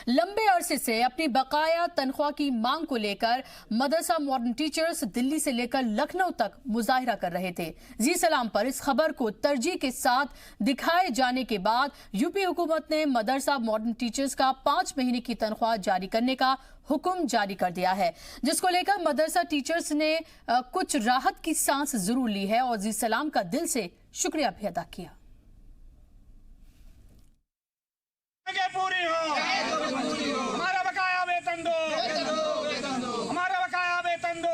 लंबे अरसे से अपनी बकाया तनख्वाह की मांग को लेकर मदरसा मॉडर्न टीचर्स दिल्ली से लेकर लखनऊ तक मुजाहिरा कर रहे थे। जी सलाम पर इस खबर को तरजीह के साथ दिखाए जाने के बाद यूपी हुकूमत ने मदरसा मॉडर्न टीचर्स का 5 महीने की तनख्वाह जारी करने का हुक्म जारी कर दिया है, जिसको लेकर मदरसा टीचर्स ने कुछ राहत की सांस जरूर ली है और जी सलाम का दिल से शुक्रिया भी अदा किया। पूरी हो, हमारा बकाया वेतन दो, हमारा बकाया वेतन दो।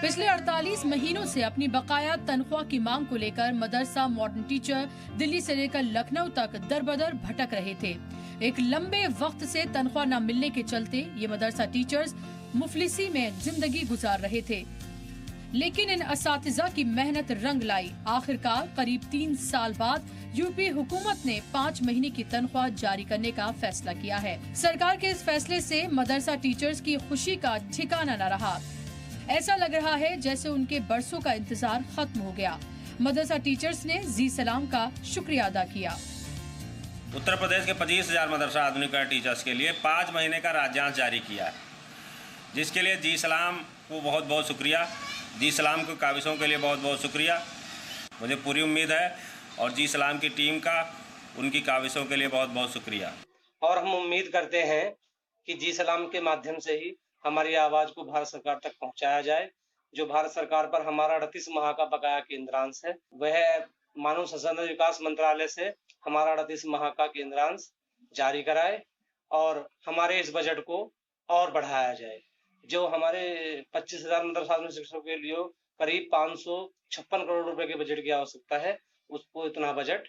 पिछले 48 महीनों से अपनी बकाया तनख्वाह की मांग को लेकर मदरसा मॉडर्न टीचर दिल्ली से लेकर लखनऊ तक दरबदर भटक रहे थे। एक लंबे वक्त से तनख्वाह न मिलने के चलते ये मदरसा टीचर्स मुफलिसी में जिंदगी गुजार रहे थे, लेकिन इन असातिज़ा की मेहनत रंग लाई। आखिरकार करीब 3 साल बाद यूपी हुकूमत ने 5 महीने की तनख्वाह जारी करने का फैसला किया है। सरकार के इस फैसले से मदरसा टीचर्स की खुशी का ठिकाना न रहा। ऐसा लग रहा है जैसे उनके बरसों का इंतजार खत्म हो गया। मदरसा टीचर्स ने जी सलाम का शुक्रिया अदा किया। उत्तर प्रदेश के 25,000 मदरसा आधुनिकीकरण टीचर्स के लिए 5 महीने का राज्यांश जारी किया है, जिसके लिए जी सलाम को बहुत बहुत शुक्रिया। जी सलाम की काविशों के लिए बहुत बहुत शुक्रिया। मुझे पूरी उम्मीद है और जी सलाम की टीम का उनकी काविशों के लिए बहुत बहुत शुक्रिया। और हम उम्मीद करते हैं कि जी सलाम के माध्यम से ही हमारी आवाज़ को भारत सरकार तक पहुंचाया जाए। जो भारत सरकार पर हमारा 38 माह का बकाया केंद्रांश है, वह मानव संसाधन विकास मंत्रालय से हमारा 38 माह का केंद्रांश जारी कराए और हमारे इस बजट को और बढ़ाया जाए। जो हमारे 25,000 मदरसा शिक्षकों के लिए करीब 556 करोड़ रुपए के बजट की आवश्यकता है, उसको इतना बजट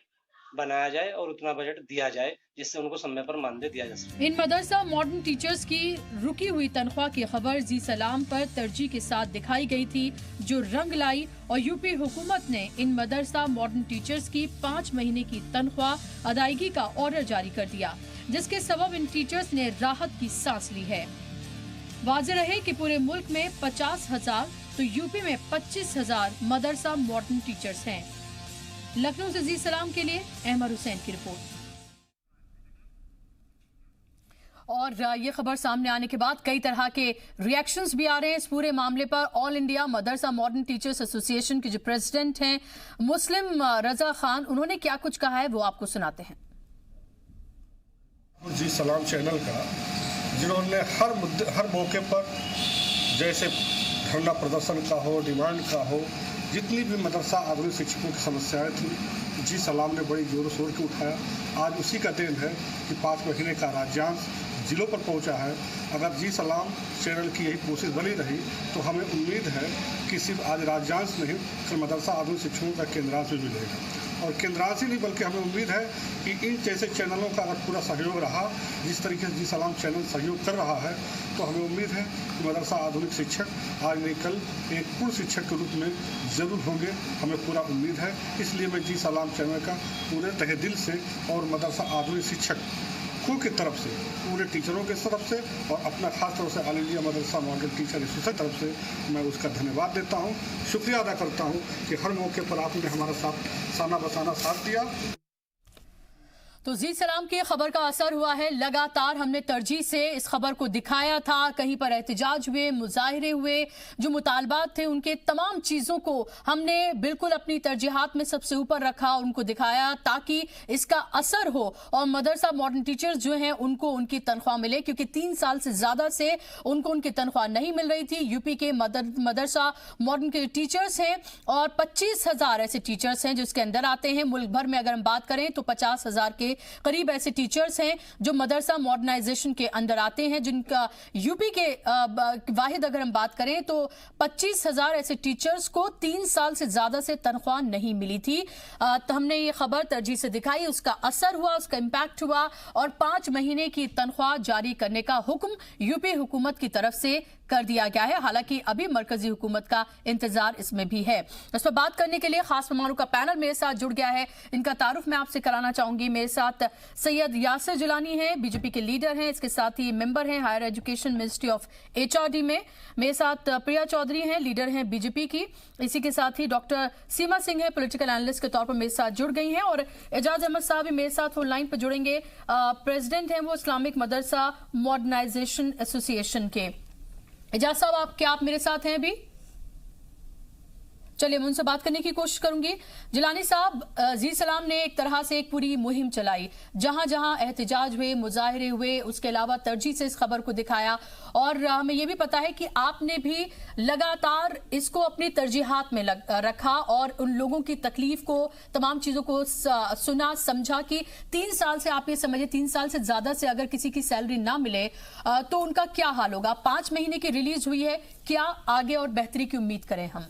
बनाया जाए और उतना बजट दिया जाए जिससे उनको समय पर मानदेय दिया जा सके। इन मदरसा मॉडर्न टीचर्स की रुकी हुई तनख्वाह की खबर जी सलाम पर तरजीह के साथ दिखाई गई थी, जो रंग लाई और यूपी हुकूमत ने इन मदरसा मॉडर्न टीचर्स की 5 महीने की तनख्वाह अदायगी का ऑर्डर जारी कर दिया, जिसके सबब इन टीचर्स ने राहत की सांस ली है। वाज़ेह रहे कि पूरे मुल्क में 50,000 तो यूपी में 25,000 मदरसा मॉडर्न टीचर्स हैं। लखनऊ से जी सलाम के लिए अहमद हुसैन की रिपोर्ट। और ये खबर सामने आने के बाद कई तरह के रिएक्शंस भी आ रहे हैं इस पूरे मामले पर। ऑल इंडिया मदरसा मॉडर्न टीचर्स एसोसिएशन के जो प्रेसिडेंट हैं मुस्लिम रजा खान, उन्होंने क्या कुछ कहा है वो आपको सुनाते हैं। जी सलाम चैनल का, जिन्होंने हर मौके पर, जैसे धरना प्रदर्शन का हो, डिमांड का हो, जितनी भी मदरसा आधुनिक शिक्षकों की समस्याएं थी, जी सलाम ने बड़ी जोर शोर के उठाया। आज उसी का देन है कि 5 महीने का राज्यांश जिलों पर पहुंचा है। अगर जी सलाम चैनल की यही कोशिश बनी रही तो हमें उम्मीद है कि सिर्फ आज राज्यांश नहीं, कल मदरसा आधुनिक शिक्षकों का केंद्रांश भी मिलेगा। और केंद्रांश ही नहीं बल्कि हमें उम्मीद है कि इन जैसे चैनलों का अगर पूरा सहयोग रहा, जिस तरीके से जी सलाम चैनल सहयोग कर रहा है, तो हमें उम्मीद है कि मदरसा आधुनिक शिक्षक आज नहीं कल एक पूर्ण शिक्षक के रूप में ज़रूर होंगे। हमें पूरा उम्मीद है। इसलिए मैं जी सलाम चैनल का पूरे तहे दिल से और मदरसा आधुनिक शिक्षक को की तरफ से, पूरे टीचरों के तरफ से और अपना खास तौर से ऑल इंडिया मदरसा मॉडर्न टीचर एसोसिएशन तरफ से मैं उसका धन्यवाद देता हूँ, शुक्रिया अदा करता हूँ कि हर मौके पर आपने हमारा साथ साना बसाना साथ दिया। तो जी सलाम की खबर का असर हुआ है। लगातार हमने तरजीह से इस खबर को दिखाया था, कहीं पर एहतजाज हुए, मुजाहिरे हुए, जो मुतालबात थे उनके तमाम चीज़ों को हमने बिल्कुल अपनी तरजीहात में सबसे ऊपर रखा, उनको दिखाया ताकि इसका असर हो और मदरसा मॉडर्न टीचर्स जो हैं उनको उनकी तनख्वाह मिले, क्योंकि 3 साल से ज़्यादा से उनको उनकी तनख्वाह नहीं मिल रही थी। यूपी के मदरसा मॉडर्न के टीचर्स हैं और 25,000 ऐसे टीचर्स हैं जिसके अंदर आते हैं। मुल्क भर में अगर हम बात करें तो 50,000 के करीब ऐसे टीचर्स हैं जो मदरसा मॉडर्नाइजेशन के अंदर आते हैं, जिनका यूपी के वाहिद अगर हम बात करें तो 25,000 ऐसे टीचर्स को 3 साल से ज्यादा से तनख्वाह नहीं मिली थी। तो हमने ये खबर तरजीह से दिखाई, उसका असर हुआ, उसका इम्पैक्ट हुआ और 5 महीने की तनख्वाह जारी करने का हुक्म यूपी हुकूमत की तरफ से कर दिया गया है। हालांकि अभी मरकजी हुकूमत का इंतजार इसमें भी है। इस पर बात करने के लिए खास मेहमानों का पैनल मेरे साथ जुड़ गया है। इनका तारुफ मैं आपसे कराना चाहूंगी। मेरे साथ सैयद यासिर जिलानी है, बीजेपी के लीडर हैं, इसके साथ ही मेंबर हैं higher education ministry of HRD में। मेरे साथ प्रिया चौधरी हैं, लीडर हैं बीजेपी की। इसी के साथ ही डॉक्टर सीमा सिंह है, पॉलिटिकल एनालिस्ट के तौर पर मेरे साथ जुड़ गई हैं, और एजाज अहमद साहब भी मेरे साथ फोन लाइन पर जुड़ेंगे। प्रेसिडेंट हैं वो इस्लामिक मदरसा मॉडर्नाइजेशन एसोसिएशन के। एजाज साहब, आप मेरे साथ हैं अभी? चलिए मैं उनसे बात करने की कोशिश करूंगी। जिलानी साहब, जी सलाम ने एक तरह से एक पूरी मुहिम चलाई, जहां जहां एहतजाज हुए, मुजाहिरे हुए, उसके अलावा तरजीह से इस खबर को दिखाया, और हमें यह भी पता है कि आपने भी लगातार इसको अपनी तरजीहात में रखा और उन लोगों की तकलीफ को, तमाम चीजों को सुना, समझा कि 3 साल से, आप ये समझिए 3 साल से ज्यादा से अगर किसी की सैलरी ना मिले तो उनका क्या हाल होगा। 5 महीने की रिलीज हुई है, क्या आगे और बेहतरी की उम्मीद करें हम?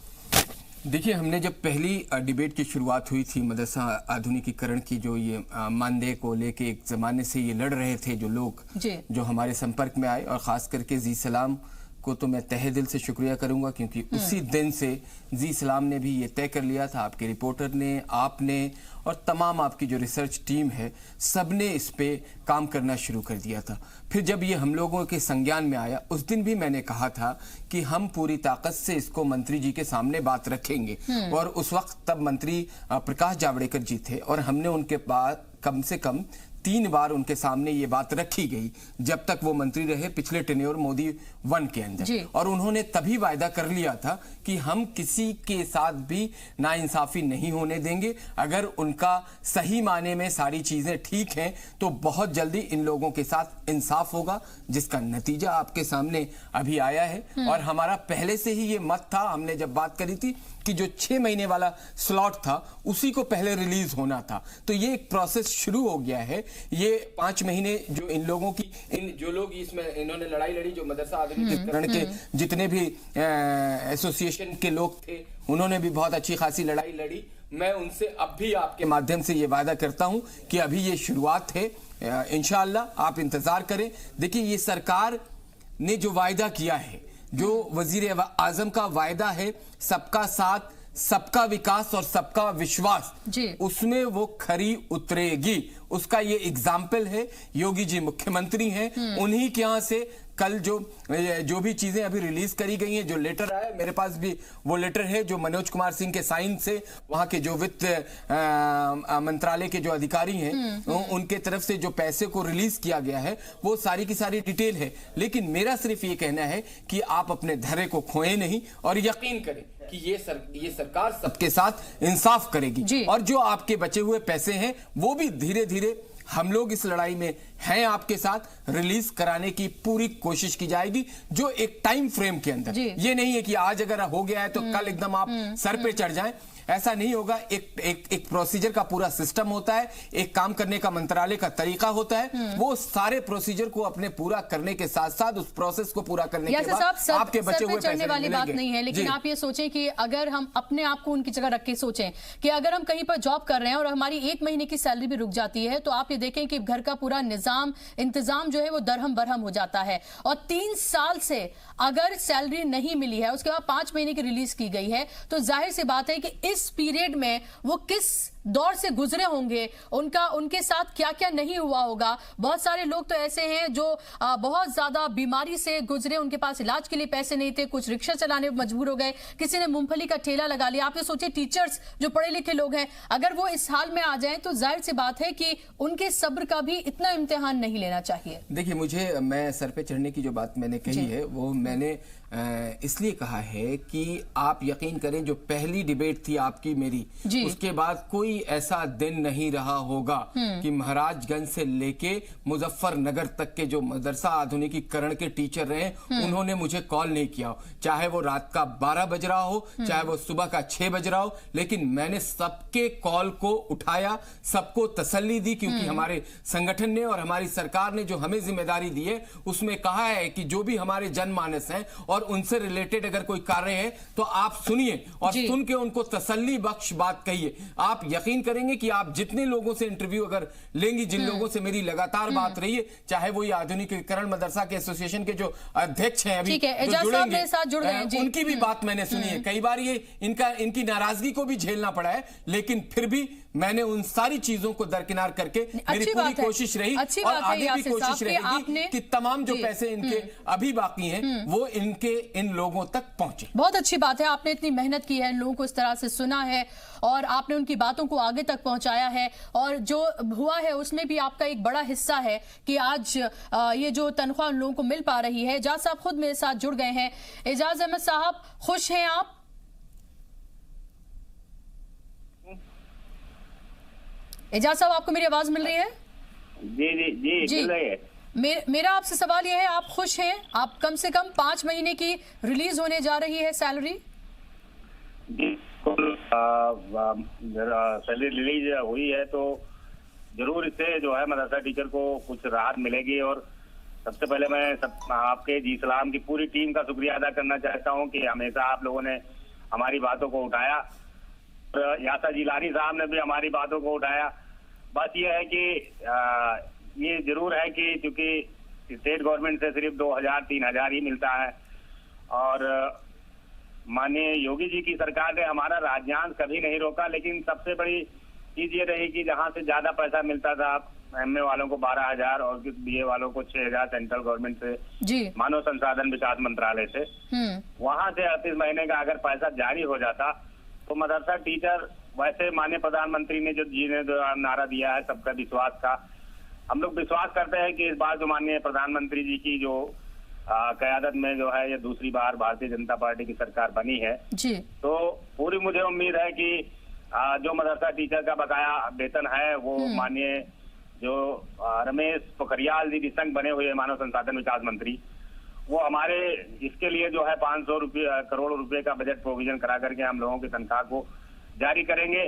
देखिए, हमने जब पहली डिबेट की शुरुआत हुई थी मदरसा आधुनिकीकरण की, जो ये मानदेय को लेके एक ज़माने से ये लड़ रहे थे जो लोग, जो हमारे संपर्क में आए, और ख़ास करके जी सलाम को तो मैं तहे दिल से शुक्रिया करूंगा, क्योंकि उसी दिन से जी सलाम ने भी ये तय कर लिया था, आपके रिपोर्टर ने, आपने और तमाम आपकी जो रिसर्च टीम है, सब ने इस पे काम करना शुरू कर दिया था। फिर जब ये हम लोगों के संज्ञान में आया, उस दिन भी मैंने कहा था कि हम पूरी ताकत से इसको मंत्री जी के सामने बात रखेंगे, और उस वक्त तब मंत्री प्रकाश जावड़ेकर जी थे, और हमने उनके पास कम से कम 3 बार उनके सामने ये बात रखी गई जब तक वो मंत्री रहे पिछले टेन्योर मोदी 1 के अंदर, और उन्होंने तभी वायदा कर लिया था कि हम किसी के साथ भी नाइंसाफी नहीं होने देंगे। अगर उनका सही माने में सारी चीजें ठीक हैं तो बहुत जल्दी इन लोगों के साथ इंसाफ होगा, जिसका नतीजा आपके सामने अभी आया है। और हमारा पहले से ही ये मत था, हमने जब बात करी थी कि जो 6 महीने वाला स्लॉट था उसी को पहले रिलीज होना था, तो ये एक प्रोसेस शुरू हो गया है। ये 5 महीने जो इन लोगों की, जो लोग इसमें इन्होंने लड़ाई लड़ी, जो मदरसा आधुनिकीकरण के जितने भी एसोसिएशन के लोग थे, उन्होंने भी बहुत अच्छी खासी लड़ाई लड़ी। मैं उनसे अब भी आपके माध्यम से ये वादा करता हूं कि अभी ये शुरुआत है, इंशाअल्लाह आप इंतजार करें। देखिए, ये सरकार ने जो वायदा किया है, जो वजीर आजम का वायदा है, सबका साथ, सबका विकास और सबका विश्वास, उसमें वो खरी उतरेगी। उसका ये एग्जाम्पल है, योगी जी मुख्यमंत्री हैं, उन्हीं के यहाँ से कल जो भी चीजें अभी रिलीज करी गई हैं, जो लेटर आया, मेरे पास भी वो लेटर है जो मनोज कुमार सिंह के साइन से, वहां के जो वित्त मंत्रालय के जो अधिकारी हैं, उनके तरफ से जो पैसे को रिलीज किया गया है, वो सारी की सारी डिटेल है। लेकिन मेरा सिर्फ ये कहना है कि आप अपने धैर्य को खोएं नहीं, और यकीन करें कि ये सरकार सबके साथ इंसाफ करेगी, और जो आपके बचे हुए पैसे हैं वो भी धीरे धीरे हम लोग इस लड़ाई में हैं आपके साथ, रिलीज कराने की पूरी कोशिश की जाएगी, जो एक टाइम फ्रेम के अंदर। ये नहीं है कि आज अगर हो गया है तो कल एकदम आप सर पे चढ़ जाएं, ऐसा नहीं होगा। एक प्रोसीजर का पूरा सिस्टम होता है, एक काम करने का मंत्रालय का तरीका होता है, वो सारे प्रोसीजर को अपने पूरा करने के साथ साथ उस प्रोसेस को पूरा करने के बाद आपके बचे हुए पैसे वाली बात नहीं है। लेकिन आप ये सोचें कि अगर हम अपने आप को उनकी जगह रख के सोचें कि अगर हम कहीं पर जॉब कर रहे हैं और हमारी 1 महीने की सैलरी भी रुक जाती है, तो आप ये देखें कि घर का पूरा इंतजाम जो है वो दरहम बरहम हो जाता है। और 3 साल से अगर सैलरी नहीं मिली है, उसके बाद 5 महीने की रिलीज की गई है, तो जाहिर सी बात है कि इस पीरियड में वो किस दौर से गुजरे होंगे, उनके साथ क्या क्या नहीं हुआ होगा। बहुत सारे लोग तो ऐसे हैं जो बहुत ज्यादा बीमारी से गुजरे, उनके पास इलाज के लिए पैसे नहीं थे, कुछ रिक्शा चलाने में मजबूर हो गए, किसी ने मूंगफली का ठेला लगा लिया। आप ये सोचिए, टीचर्स जो पढ़े लिखे लोग हैं, अगर वो इस हाल में आ जाएं तो जाहिर सी बात है कि उनके सब्र का भी इतना इम्तिहान नहीं लेना चाहिए। देखिए, मैं सर पे चढ़ने की जो बात मैंने कही है, वो मैंने इसलिए कहा है कि आप यकीन करें, जो पहली डिबेट थी आपकी मेरी, उसके बाद कोई ऐसा दिन नहीं रहा होगा कि महाराजगंज से लेके मुजफ्फरनगर तक के जो मदरसा आधुनिकीकरण के टीचर रहे, उन्होंने मुझे कॉल नहीं किया, चाहे वो रात का 12 बज रहा हो, चाहे वो सुबह का 6 बज रहा हो, लेकिन मैंने सबके कॉल को उठाया, सबको तसल्ली दी, क्योंकि हमारे संगठन ने और हमारी सरकार ने जो हमें जिम्मेदारी दी है, उसमें कहा है कि जो भी हमारे जनमानस हैं और उनसे रिलेटेड अगर कोई कार्य है तो आप सुनिए और सुन के उनको तसल्ली बख्श बात कहिए। आप यकीन करेंगे कि आप जितने लोगों से इंटरव्यू अगर लेंगी, जिन लोगों से मेरी लगातार बात रही है, चाहे वो ये आधुनिकीकरण मदरसा के एसोसिएशन के जो अध्यक्ष हैं अभी जो जुड़ेंगे, उनकी भी बात मैंने सुनी है। कई बार ये इनकी नाराजगी को भी झेलना पड़ा है, लेकिन फिर भी मैंने उन सारी चीजों को दरकिनार करके मेरी पूरी कोशिश रही और आगे भी कोशिश रहेगी कि तमाम जो पैसे इनके अभी बाकी हैं वो इन लोगों तक पहुंचे। बहुत अच्छी बात है, आपने इतनी मेहनत की है, लोगों को इस तरह से सुना है और आपने उनकी बातों को आगे तक पहुंचाया है, और जो हुआ है उसमें भी आपका एक बड़ा हिस्सा है कि आज ये जो तनख्वाह उन लोगों को मिल पा रही है। एजाज साहब खुद मेरे साथ जुड़ गए हैं। एजाज अहमद साहब, खुश हैं आप? एजाज साहब, आपको मेरी आवाज मिल रही है? जी जी जी, जी। मिल रही है। मेरा आपसे सवाल यह है, आप खुश हैं? आप कम से कम 5 महीने की रिलीज होने जा रही है सैलरी? सैलरी रिलीज हुई है तो जरूर इससे जो है मदरसा टीचर को कुछ राहत मिलेगी। और सबसे पहले मैं आपके जी इस्लाम की पूरी टीम का शुक्रिया अदा करना चाहता हूं कि हमेशा आप लोगों ने हमारी बातों को उठाया। यासा जिलानी साहब ने भी हमारी बातों को उठाया। बस ये है कि ये जरूर है कि चूंकि स्टेट गवर्नमेंट से सिर्फ 2000-3000 ही मिलता है और माननीय योगी जी की सरकार ने हमारा राज्यांश कभी नहीं रोका, लेकिन सबसे बड़ी चीज ये रही कि जहां से ज्यादा पैसा मिलता था एमए वालों को 12,000 और बीए वालों को 6,000 सेंट्रल गवर्नमेंट से, मानव संसाधन विकास मंत्रालय से, वहां से 38 महीने का अगर पैसा जारी हो जाता तो मदरसा टीचर, वैसे माननीय प्रधानमंत्री ने जो नारा दिया है सबका विश्वास का, हम लोग विश्वास करते हैं कि इस बार जो माननीय प्रधानमंत्री जी की जो क़यादत में जो है ये दूसरी बार भारतीय जनता पार्टी की सरकार बनी है जी, तो पूरी मुझे उम्मीद है कि जो मदरसा टीचर का बकाया वेतन है वो माननीय जो रमेश पोखरियाल जी निशंक बने हुए मानव संसाधन विकास मंत्री, वो हमारे इसके लिए जो है 500 करोड़ रुपए का बजट प्रोविजन करा करके हम लोगों की तनख्वाह को जारी करेंगे।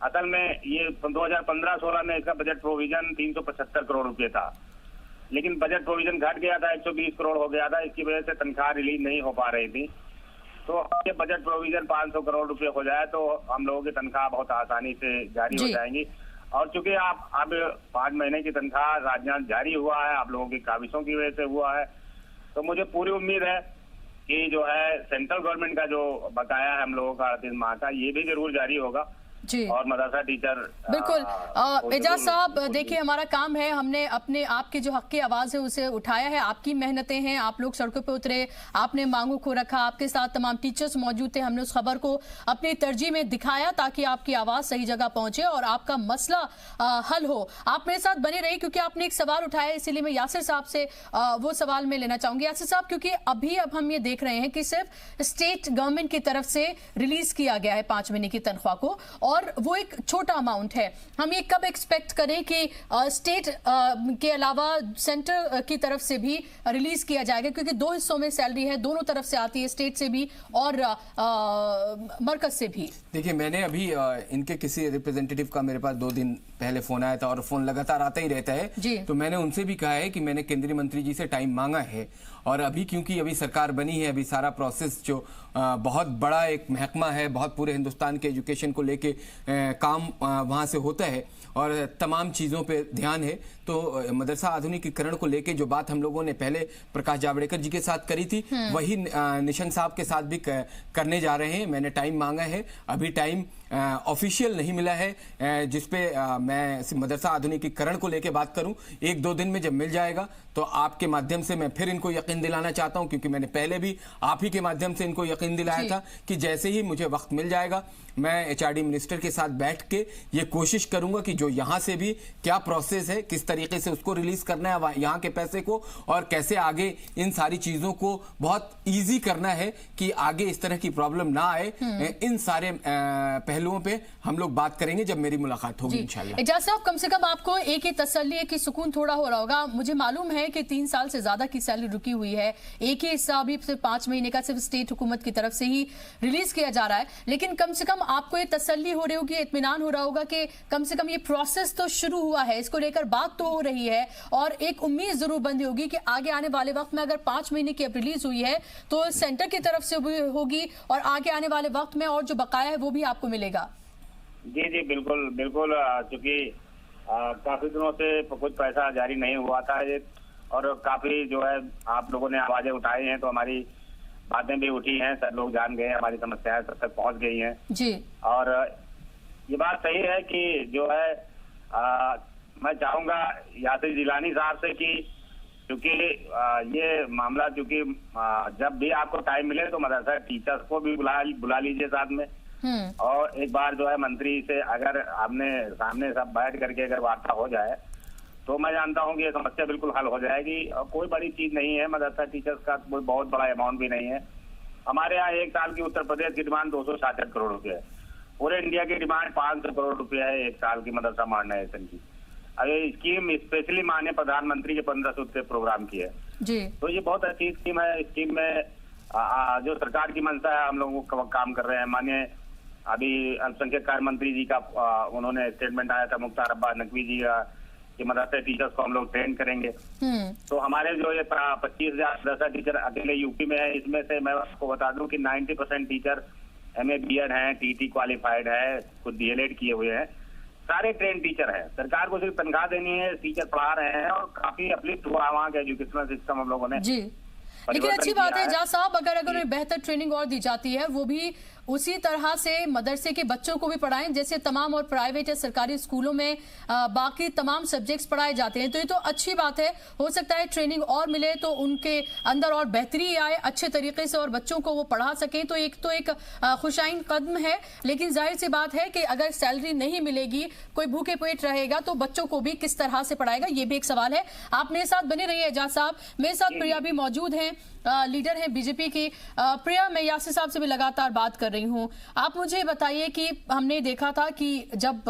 असल में ये 2015-16 में इसका बजट प्रोविजन 375 करोड़ रुपए था, लेकिन बजट प्रोविजन घट गया था, 120 करोड़ हो गया था। इसकी वजह से तनख्वाह रिलीज नहीं हो पा रही थी। तो ये बजट प्रोविजन 500 करोड़ रुपए हो जाए तो हम लोगों की तनख्वाह बहुत आसानी से जारी हो जाएंगी। और चूंकि आप अब 5 महीने की तनख्वाह राज्यांश जारी हुआ है, आप लोगों की काविशों की वजह से हुआ है, तो मुझे पूरी उम्मीद है कि जो है सेंट्रल गवर्नमेंट का जो बकाया है हम लोगों का 38 माह का, ये भी जरूर जारी होगा जी। और मदरसा टीचर बिल्कुल। एजाज साहब, देखिए हमारा काम है, हमने अपने आपकी जो हक की आवाज है उसे उठाया है, आपकी मेहनतें हैं, आप लोग सड़कों पे उतरे, आपने मांगों को रखा, आपके साथ तमाम टीचर्स मौजूद थे, हमने उस खबर को अपनी तरजीह में दिखाया ताकि आपकी आवाज सही जगह पहुंचे और आपका मसला हल हो। आप मेरे साथ बने रही क्योंकि आपने एक सवाल उठाया, इसीलिए मैं यासिर साहब से वो सवाल में लेना चाहूंगी। यासिर साहब, क्योंकि अब हम ये देख रहे हैं कि सिर्फ स्टेट गवर्नमेंट की तरफ से रिलीज किया गया है 5 महीने की तनख्वाह को, और वो एक छोटा अमाउंट है। हम ये कब एक्सपेक्ट करें कि स्टेट के अलावा सेंटर की तरफ से भी रिलीज किया जाएगा, क्योंकि 2 हिस्सों में सैलरी है, दोनों तरफ से आती है, स्टेट से भी और मरकज से भी। देखिए, मैंने अभी इनके किसी रिप्रेजेंटेटिव का मेरे पास 2 दिन पहले फोन आया था और फोन लगातार आता ही रहता है, तो मैंने उनसे भी कहा है कि मैंने केंद्रीय मंत्री जी से टाइम मांगा है, और अभी क्योंकि अभी सरकार बनी है, अभी सारा प्रोसेस जो बहुत बड़ा एक महकमा है, बहुत पूरे हिंदुस्तान के एजुकेशन को लेके काम वहाँ से होता है और तमाम चीज़ों पे ध्यान है, तो मदरसा आधुनिकीकरण को लेके जो बात हम लोगों ने पहले प्रकाश जावड़ेकर जी के साथ करी थी वही निशंक साहब के साथ भी करने जा रहे हैं। मैंने टाइम मांगा है, अभी टाइम ऑफिशियल नहीं मिला है जिसपे मैं मदरसा आधुनिकीकरण को लेके बात करूं। 1-2 दिन में जब मिल जाएगा तो आपके माध्यम से मैं फिर इनको यकीन दिलाना चाहता हूं, क्योंकि मैंने पहले भी आप ही के माध्यम से इनको यकीन दिलाया था कि जैसे ही मुझे वक्त मिल जाएगा मैं एचआरडी मिनिस्टर के साथ बैठ के ये कोशिश करूंगा कि जो यहाँ से भी क्या प्रोसेस है, किस तरीके से उसको रिलीज करना है यहाँ के पैसे को, और कैसे आगे इन सारी चीजों को बहुत इजी करना है कि आगे इस तरह की प्रॉब्लम ना आए। इन सारे पहलुओं पे हम लोग बात करेंगे जब मेरी मुलाकात होगी इंशाल्लाह। एजाज साहब, कम से कम आपको एक ही तसल्ली है कि सुकून थोड़ा हो रहा होगा। मुझे मालूम है कि 3 साल से ज्यादा की सैलरी रुकी हुई है, एक ही हिस्सा अभी सिर्फ 5 महीने का सिर्फ स्टेट हुकूमत की तरफ से ही रिलीज किया जा रहा है, लेकिन कम से कम आपको ये तसल्ली हो रही होगी, इत्मीनान हो रहा होगा कि कम से कम ये प्रोसेस तो शुरू हुआ है, इसको लेकर बात तो हो रही है, और एक उम्मीद जरूर बंदी होगी कि आगे आने वाले वक्त में अगर 5 महीने की अब रिलीज हुई है तो सेंटर की तरफ से भी होगी और आगे आने वाले वक्त में और जो बकाया है वो भी आपको मिलेगा। जी जी बिल्कुल बिल्कुल, चूंकि काफी दिनों से कुछ पैसा जारी नहीं हुआ था और काफी जो है आप लोगों ने आवाजें उठाई हैं, तो हमारी बातें भी उठी हैं, सब लोग जान गए, हमारी समस्याएं सब तक पहुंच गई हैं जी। और ये बात सही है कि जो है मैं चाहूंगा यासिर जिलानी साहब से कि क्योंकि ये मामला चूंकि जब भी आपको टाइम मिले तो मदरसा टीचर्स को भी बुला लीजिए साथ में, और एक बार जो है मंत्री से अगर हमने सामने सब बैठ करके अगर वार्ता हो जाए तो मैं जानता हूं कि ये समस्या बिल्कुल हल हो जाएगी। और कोई बड़ी चीज नहीं है, मदरसा टीचर्स का कोई बहुत बड़ा अमाउंट भी नहीं है। हमारे यहाँ एक साल की उत्तर प्रदेश की डिमांड 266 करोड़ रुपए है, पूरे इंडिया की डिमांड 500 करोड़ रुपए है एक साल की मदरसा मॉडर्नाइजेशन की। अगर स्कीम स्पेशली माननीय प्रधानमंत्री के 15 सूत्री प्रोग्राम की है जी, तो ये बहुत अच्छी स्कीम है। स्कीम में जो सरकार की मंशा है हम लोग काम कर रहे हैं। माननीय अभी अल्पसंख्यक कार्य मंत्री जी का उन्होंने स्टेटमेंट आया था, मुख्तार अब्बास नकवी जी का, कि मदरसा टीचर्स को हम लोग ट्रेन करेंगे। तो हमारे जो ये 25,000 मदरसा टीचर अकेले यूपी में है, इसमें से मैं आपको बता दूं कि 90% टीचर MA BEd हैं, TT क्वालिफाइड है, कुछ DLEd किए हुए हैं, सारे ट्रेन टीचर हैं। सरकार को सिर्फ तनख्वाह देनी है, टीचर पढ़ा रहे हैं और काफी अपलिफ्ट हुआ वहाँ का एजुकेशनल सिस्टम हम लोगों ने जी। लेकिन अच्छी बात है एजाज साहब, अगर उन्हें बेहतर ट्रेनिंग और दी जाती है, वो भी उसी तरह से मदरसे के बच्चों को भी पढ़ाएं जैसे तमाम और प्राइवेट या सरकारी स्कूलों में बाकी तमाम सब्जेक्ट्स पढ़ाए जाते हैं, तो ये तो अच्छी बात है। हो सकता है ट्रेनिंग और मिले तो उनके अंदर और बेहतरी आए अच्छे तरीके से और बच्चों को वो पढ़ा सकें, तो एक खुशाइन कदम है। लेकिन जाहिर सी बात है कि अगर सैलरी नहीं मिलेगी, कोई भूखे पेट रहेगा, तो बच्चों को भी किस तरह से पढ़ाएगा, ये भी एक सवाल है। आप मेरे साथ बने रहिए एजाज साहब। मेरे साथ प्रिया भी मौजूद हैं, लीडर हैं बीजेपी की। प्रिया, मैं यासिर साहब से भी लगातार बात कर रही हूं। आप मुझे बताइए कि हमने देखा था कि जब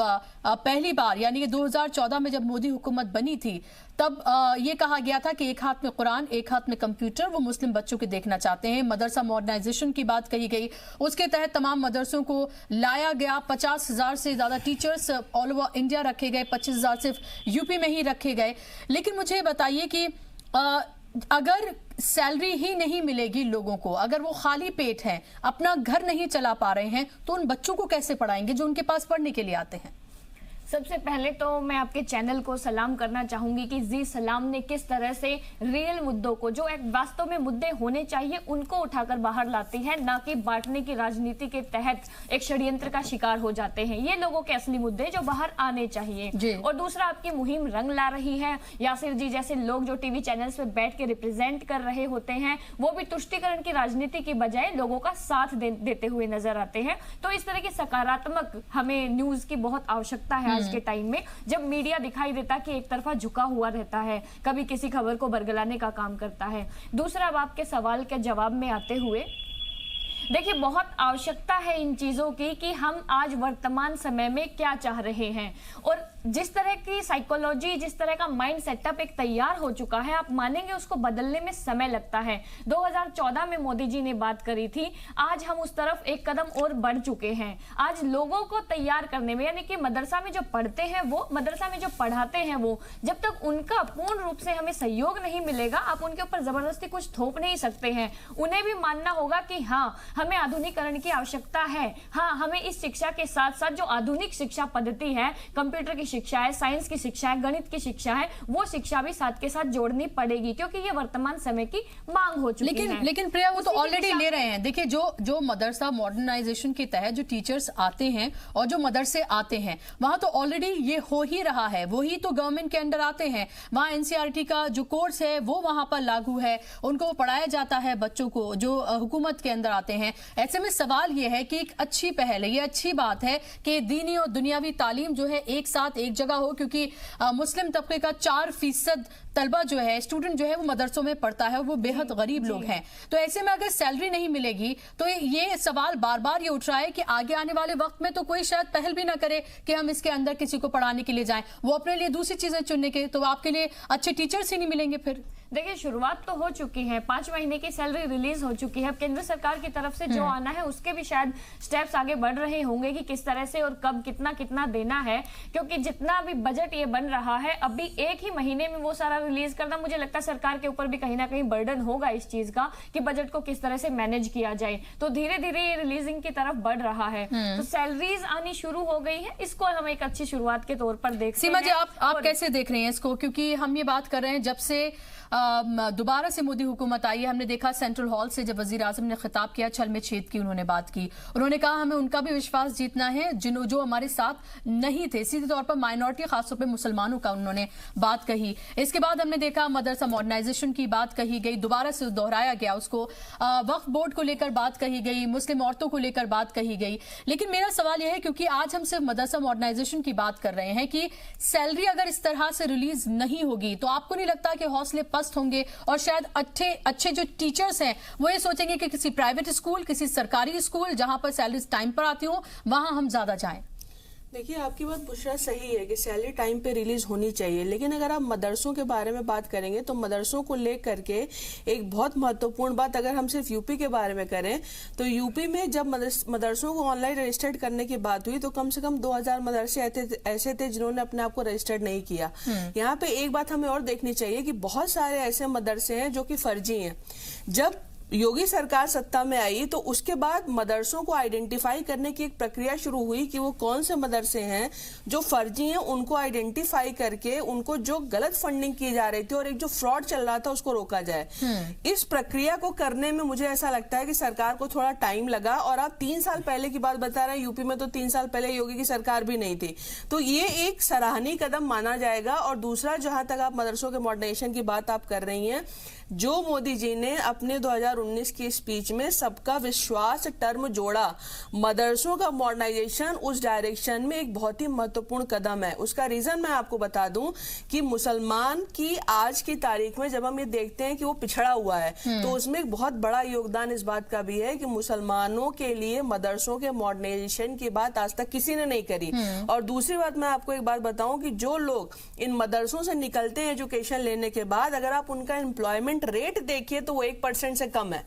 पहली बार यानी कि 2014 में जब मोदी हुकूमत बनी थी, तब ये कहा गया था कि एक हाथ में कुरान एक हाथ में कंप्यूटर, वो मुस्लिम बच्चों के देखना चाहते हैं। मदरसा मॉडर्नाइजेशन की बात कही गई, उसके तहत तमाम मदरसों को लाया गया। 50,000 से ज्यादा टीचर्स ऑल ओवर इंडिया रखे गए, 25,000 सिर्फ यूपी में ही रखे गए। लेकिन मुझे बताइए कि अगर सैलरी ही नहीं मिलेगी लोगों को, अगर वो खाली पेट हैं, अपना घर नहीं चला पा रहे हैं, तो उन बच्चों को कैसे पढ़ाएंगे जो उनके पास पढ़ने के लिए आते हैं? सबसे पहले तो मैं आपके चैनल को सलाम करना चाहूंगी कि जी सलाम ने किस तरह से रियल मुद्दों को, जो एक वास्तव में मुद्दे होने चाहिए, उनको उठाकर बाहर लाती है, ना कि बांटने की राजनीति के तहत एक षड्यंत्र का शिकार हो जाते हैं। ये लोगों के असली मुद्दे जो बाहर आने चाहिए। और दूसरा, आपकी मुहिम रंग ला रही है। यासिर जी जैसे लोग जो टीवी चैनल्स पे बैठ के रिप्रेजेंट कर रहे होते हैं, वो भी तुष्टीकरण की राजनीति की बजाय लोगों का साथ देते हुए नजर आते हैं। तो इस तरह की सकारात्मक हमें न्यूज की बहुत आवश्यकता है आज के टाइम में, जब मीडिया दिखाई देता कि एक तरफा झुका हुआ रहता है, कभी किसी खबर को बरगलाने का काम करता है। दूसरा, अब आपके सवाल के जवाब में आते हुए, देखिए बहुत आवश्यकता है इन चीजों की कि हम आज वर्तमान समय में क्या चाह रहे हैं, और जिस तरह की साइकोलॉजी, जिस तरह का माइंड सेटअप एक तैयार हो चुका है, आप मानेंगे उसको बदलने में समय लगता है। 2014 में मोदी जी ने बात करी थी, आज हम उस तरफ एक कदम और बढ़ चुके हैं। आज लोगों को तैयार करने में, यानी कि मदरसा में जो पढ़ते हैं वो, मदरसा में जो पढ़ाते हैं वो, जब तक उनका पूर्ण रूप से हमें सहयोग नहीं मिलेगा, आप उनके ऊपर जबरदस्ती कुछ थोप नहीं सकते हैं। उन्हें भी मानना होगा कि हाँ, हमें आधुनिकीकरण की आवश्यकता है। हाँ, हमें इस शिक्षा के साथ साथ जो आधुनिक शिक्षा पद्धति है, कंप्यूटर की शिक्षा है, साइंस की शिक्षा है, गणित की शिक्षा है, वो शिक्षा भी साथ के साथ जोड़नी पड़ेगी, क्योंकि ये वर्तमान समय की मांग हो चुकी है। लेकिन प्रिया, वो तो ऑलरेडी ले रहे हैं। देखिए, जो मदरसा मॉडर्नाइजेशन के तहत जो टीचर्स आते हैं और जो मदरसे आते हैं, वहां तो ऑलरेडी ये हो ही रहा है। वही तो गवर्नमेंट के अंडर आते हैं, वहां NCERT का जो कोर्स है वो वहां पर लागू है, उनको पढ़ाया जाता है बच्चों को जो हुकूमत के अंदर आते हैं। ऐसे में सवाल ये है कि एक अच्छी पहल है, ये अच्छी बात है कि दीनी और दुनियावी तालीम जो है एक साथ एक जगह हो, क्योंकि मुस्लिम तबके का 4% तलबा जो है, स्टूडेंट जो है, वो मदरसों में पढ़ता है, वो बेहद गरीब लोग हैं। तो ऐसे में अगर सैलरी नहीं मिलेगी तो ये सवाल बार बार ये उठ रहा है कि आगे आने वाले वक्त में तो कोई शायद पहल भी ना करे कि हम इसके अंदर किसी को पढ़ाने के लिए जाएं, वो अपने लिए दूसरी चीजें चुनने के, तो आपके लिए अच्छे टीचर्स ही नहीं मिलेंगे। फिर देखिए, शुरुआत तो हो चुकी है, 5 महीने की सैलरी रिलीज हो चुकी है। अब केंद्र सरकार की तरफ से जो आना है उसके भी शायद स्टेप्स आगे बढ़ रहे होंगे कि किस तरह से और कब कितना कितना देना है, क्योंकि जितना भी बजट ये बन रहा है, अभी एक ही महीने में वो सारा रिलीज करना, मुझे लगता है सरकार के ऊपर भी कहीं ना कहीं बर्डन होगा इस चीज का कि बजट को किस तरह से मैनेज किया जाए। तो धीरे धीरे ये रिलीजिंग की तरफ बढ़ रहा है, तो सैलरीज आनी शुरू हो गई है, इसको हम एक अच्छी शुरुआत के तौर पर देखते हैं। सीमा जी, आप कैसे देख रहे हैं इसको, क्योंकि हम ये बात कर रहे हैं जब से दोबारा से मोदी हुकूमत आई है, हमने देखा सेंट्रल हॉल से जब वजीर आजम ने खिताब किया, छल में छेद की उन्होंने बात की। उन्होंने कहा हमें उनका भी विश्वास जीतना है जो हमारे साथ नहीं थे, सीधे तौर पर माइनॉरिटी, खासतौर पर मुसलमानों का उन्होंने बात कही। इसके बाद हमने देखा मदरसा मॉडर्नाइजेशन की बात कही गई, दोबारा से दोहराया गया उसको, वक्फ बोर्ड को लेकर बात कही गई, मुस्लिम औरतों को लेकर बात कही गई। लेकिन मेरा सवाल यह है, क्योंकि आज हम सिर्फ मदरसा मॉडर्नाइजेशन की बात कर रहे हैं, कि सैलरी अगर इस तरह से रिलीज नहीं होगी तो आपको नहीं लगता कि हौसले पस्त होंगे और शायद अच्छे जो टीचर्स हैं वो ये सोचेंगे कि किसी प्राइवेट स्कूल, किसी सरकारी स्कूल जहां पर सैलरीज टाइम पर आती हो वहां हम ज्यादा जाएं? देखिए, आपकी बात बुशरा सही है कि सैलरी टाइम पे रिलीज होनी चाहिए, लेकिन अगर आप मदरसों के बारे में बात करेंगे तो मदरसों को लेकर के एक बहुत महत्वपूर्ण बात, अगर हम सिर्फ यूपी के बारे में करें तो यूपी में जब मदरसों को ऑनलाइन रजिस्टर्ड करने की बात हुई तो कम से कम 2000 मदरसे ऐसे थे जिन्होंने अपने आप को रजिस्टर्ड नहीं किया। यहाँ पे एक बात हमें और देखनी चाहिए कि बहुत सारे ऐसे मदरसे हैं जो कि फर्जी हैं। जब योगी सरकार सत्ता में आई तो उसके बाद मदरसों को आइडेंटिफाई करने की एक प्रक्रिया शुरू हुई कि वो कौन से मदरसे हैं जो फर्जी हैं, उनको आइडेंटिफाई करके उनको जो गलत फंडिंग की जा रही थी और एक जो फ्रॉड चल रहा था उसको रोका जाए। इस प्रक्रिया को करने में मुझे ऐसा लगता है कि सरकार को थोड़ा टाइम लगा। और आप 3 साल पहले की बात बता रहे हैं, यूपी में तो 3 साल पहले योगी की सरकार भी नहीं थी, तो ये एक सराहनीय कदम माना जाएगा। और दूसरा, जहां तक आप मदरसों के मॉडर्नाइजेशन की बात आप कर रही हैं, जो मोदी जी ने अपने 2019 की स्पीच में सबका विश्वास टर्म जोड़ा, मदरसों का मॉडर्नाइजेशन उस डायरेक्शन में एक बहुत ही महत्वपूर्ण कदम है। उसका रीजन मैं आपको बता दूं कि मुसलमान की आज की तारीख में जब हम ये देखते हैं कि वो पिछड़ा हुआ है तो उसमें एक बहुत बड़ा योगदान इस बात का भी है कि मुसलमानों के लिए मदरसों के मॉडर्नाइजेशन की बात आज तक किसी ने नहीं करी। और दूसरी बात, मैं आपको एक बात बताऊं कि जो लोग इन मदरसों से निकलते हैं एजुकेशन लेने के बाद, अगर आप उनका एम्प्लॉयमेंट रेट देखिए तो वो 1% से कम है।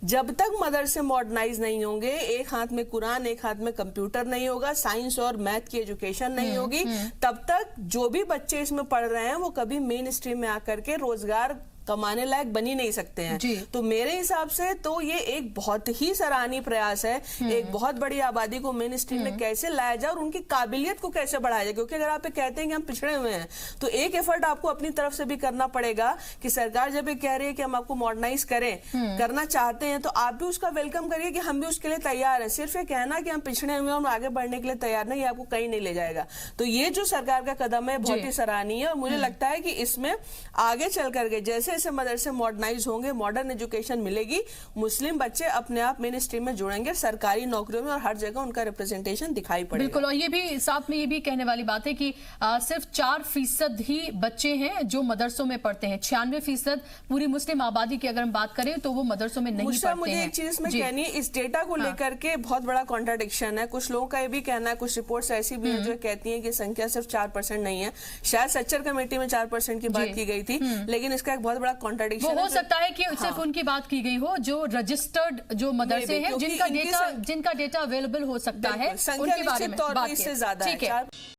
जब तक मदरसे मॉडर्नाइज नहीं होंगे, एक हाथ में कुरान एक हाथ में कंप्यूटर नहीं होगा, साइंस और मैथ की एजुकेशन नहीं होगी, तब तक जो भी बच्चे इसमें पढ़ रहे हैं वो कभी मेन स्ट्रीम में आकर के रोजगार कमाने लायक बन ही नहीं सकते हैं। तो मेरे हिसाब से तो ये एक बहुत ही सराहनीय प्रयास है, एक बहुत बड़ी आबादी को मेन स्ट्रीम में कैसे लाया जाए और उनकी काबिलियत को कैसे बढ़ाया जाए। क्योंकि अगर आप कहते हैं कि हम पिछड़े हुए हैं तो एक एफर्ट आपको अपनी तरफ से भी करना पड़ेगा कि सरकार जब ये कह रही है कि हम आपको मॉडर्नाइज करना चाहते हैं तो आप भी उसका वेलकम करिए कि हम भी उसके लिए तैयार है। सिर्फ ये कहना कि हम पिछड़े हुए हम आगे बढ़ने के लिए तैयार नहीं, आपको कहीं नहीं ले जाएगा। तो ये जो सरकार का कदम है बहुत ही सराहनीय है और मुझे लगता है कि इसमें आगे चल करके जैसे ऐसे मदरसे मॉडर्नाइज होंगे, मॉडर्न एजुकेशन मिलेगी, मुस्लिम बच्चे अपने आप मेन स्ट्रीम में जुड़ेंगे, सरकारी नौकरियों में और हर जगह उनका रिप्रेजेंटेशन दिखाई पड़ेगा। बिल्कुल। और ये भी साथ में ये भी कहने वाली बात है कि सिर्फ 4% ही बच्चे हैं जो मदरसों में पढ़ते हैं, 96% पूरी मुस्लिम आबादी की अगर हम बात करें तो वो मदरसों में नहीं पढ़ते हैं। मुझे एक चीज में कहनी है, इस डेटा को लेकर के बहुत बड़ा कॉन्ट्राडिक्शन है। कुछ लोगों का ये भी कहना है, कुछ रिपोर्ट्स ऐसी भी है जो कहती है कि संख्या सिर्फ 4% नहीं है। शायद सच्चर कमेटी में 4% की बात की गई थी, लेकिन इसका एक बहुत बड़ा कॉन्ट्राडिक्शन वो हो सकता है कि सिर्फ उनकी बात की गई हो जो रजिस्टर्ड जो मदरसे हैं जिनका डेटा अवेलेबल हो सकता है, उनके बारे में बात की। ठीक है।